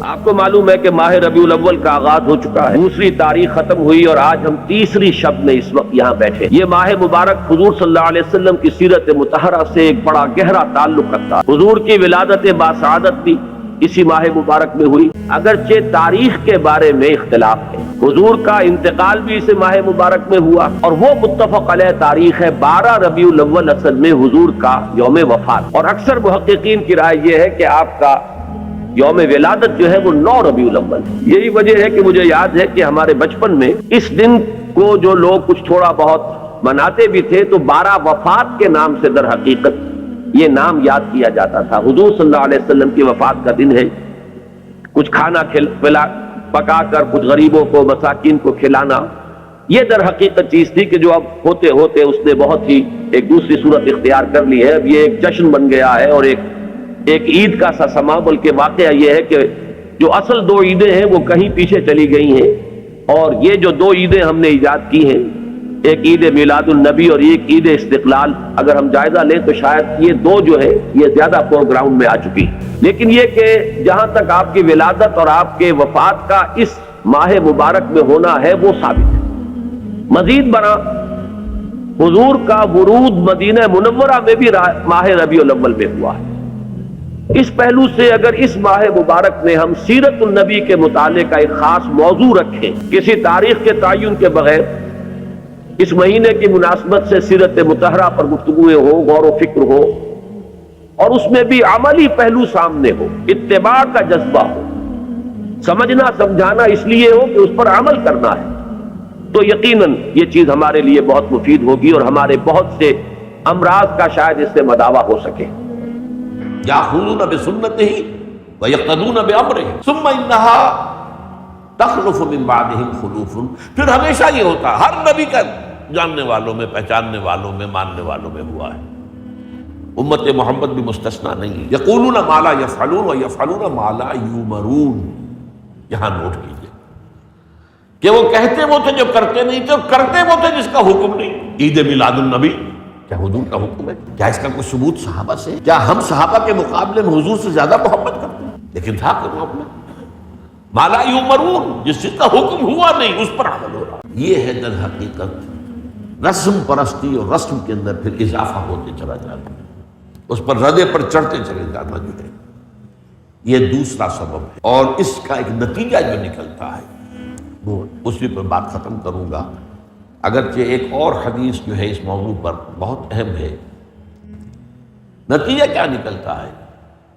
آپ کو معلوم ہے کہ ماہ ربیع الاول کا آغاز ہو چکا ہے، دوسری تاریخ ختم ہوئی اور آج ہم تیسری شب میں اس وقت یہاں بیٹھے۔ یہ ماہ مبارک حضور صلی اللہ علیہ وسلم کی سیرت مطہرہ سے ایک بڑا گہرا تعلق رکھتا ہے۔ حضور کی ولادت باسعادت بھی اسی ماہ مبارک میں ہوئی، اگرچہ تاریخ کے بارے میں اختلاف ہے۔ حضور کا انتقال بھی اس ماہ مبارک میں ہوا اور وہ متفق علیہ تاریخ ہے 12 ربیع الاول اصل میں حضور کا یوم وفات، اور اکثر محققین کی رائے یہ ہے کہ آپ کا یوم ولادت جو ہے وہ 9 ربیع الاول ہے۔ یہی وجہ ہے کہ مجھے یاد ہے کہ ہمارے بچپن میں اس دن کو جو لوگ کچھ تھوڑا بہت مناتے بھی تھے تو 12 وفات کے نام سے در حقیقت یہ نام یاد کیا جاتا تھا۔ حضور صلی اللہ علیہ وسلم کی وفات کا دن ہے، کچھ کھانا پکا کر کچھ غریبوں کو مساکین کو کھلانا، یہ در حقیقت چیز تھی کہ جو اب ہوتے ہوتے اس نے بہت ہی ایک دوسری صورت اختیار کر لی ہے۔ اب یہ ایک جشن بن گیا ہے اور ایک عید کا سا سما، بلکہ واقعہ یہ ہے کہ جو اصل 2 عیدیں ہیں وہ کہیں پیچھے چلی گئی ہیں، اور یہ جو 2 عیدیں ہم نے ایجاد کی ہیں، ایک عید میلاد النبی اور ایک عید استقلال، اگر ہم جائزہ لیں تو شاید یہ 2 جو ہے یہ زیادہ فور گراؤنڈ میں آ چکی۔ لیکن یہ کہ جہاں تک آپ کی ولادت اور آپ کے وفات کا اس ماہ مبارک میں ہونا ہے وہ ثابت ہے۔ مزید برآں حضور کا ورود مدینہ منورہ میں بھی ماہ ربیع الاول میں ہوا ہے۔ اس پہلو سے اگر اس ماہ مبارک میں ہم سیرت النبی کے مطالعے کا ایک خاص موضوع رکھیں، کسی تاریخ کے تعین کے بغیر اس مہینے کی مناسبت سے سیرت مطہرہ پر گفتگویں ہو، غور و فکر ہو، اور اس میں بھی عملی پہلو سامنے ہو، اتباع کا جذبہ ہو، سمجھنا سمجھانا اس لیے ہو کہ اس پر عمل کرنا ہے، تو یقیناً یہ چیز ہمارے لیے بہت مفید ہوگی اور ہمارے بہت سے امراض کا شاید اس سے مداوع ہو سکے۔ یاخذون بسنتہ ویقتدون بامرہ ثم انہا تخلف من بعدہم خلوف۔ پھر ہمیشہ یہ ہوتا، ہر نبی کا جاننے والوں میں، پہچاننے والوں میں، ماننے والوں میں ہوا ہے، امت محمد بھی مستثنیٰ نہیں ہے۔ یقولون ما لا یفعلون ویفعلون ما لا یؤمرون۔ یہاں نوٹ کیجئے کہ وہ کہتے وہ تھے جو کرتے نہیں تھے، اور کرتے وہ تھے جس کا حکم نہیں۔ عید میلاد النبی کیا حضور کا حکم ہے؟ کیا اس کا کوئی ثبوت صحابہ سے؟ کیا ہم صحابہ کے مقابلے میں حضور سے زیادہ محبت کرتے ہیں؟ لیکن تھا کہ معاملہ ما لا یؤمرون، جس چیز کا حکم ہوا نہیں اس پر عمل ہو رہا۔ یہ ہے در حقیقت رسم پرستی، اور رسم کے اندر پھر اضافہ ہوتے چلا جاتا ہے، اس پر ردے پر چڑھتے چلے جانا جو ہے، یہ دوسرا سبب ہے۔ اور اس کا ایک نتیجہ جو نکلتا ہے وہ اسی پر بات ختم کروں گا، اگرچہ ایک اور حدیث جو ہے اس موضوع پر بہت اہم ہے۔ نتیجہ کیا نکلتا ہے؟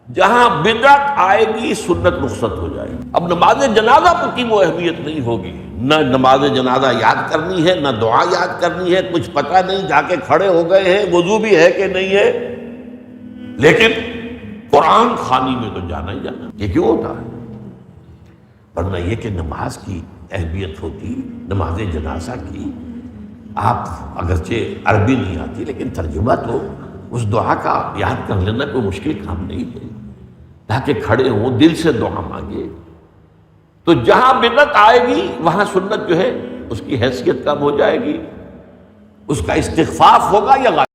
جہاں بدعت آئے گی سنت رخصت ہو جائے گی۔ اب نماز جنازہ پر کی وہ اہمیت نہیں ہوگی، نہ نماز جنازہ یاد کرنی ہے، نہ دعا یاد کرنی ہے، کچھ پتہ نہیں، جا کے کھڑے ہو گئے ہیں، وضو بھی ہے کہ نہیں ہے، لیکن قرآن خوانی میں تو جانا ہی جانا۔ یہ کیوں ہوتا ہے؟ ورنہ یہ کہ نماز کی اہمیت ہوتی، نماز جنازہ کی، آپ اگرچہ عربی نہیں آتی لیکن ترجمہ تو اس دعا کا یاد کر لینا کوئی مشکل کام نہیں ہے، تاکہ کھڑے ہوں دل سے دعا مانگے۔ تو جہاں بدعت آئے گی وہاں سنت جو ہے اس کی حیثیت کم ہو جائے گی، اس کا استخفاف ہوگا یا غالب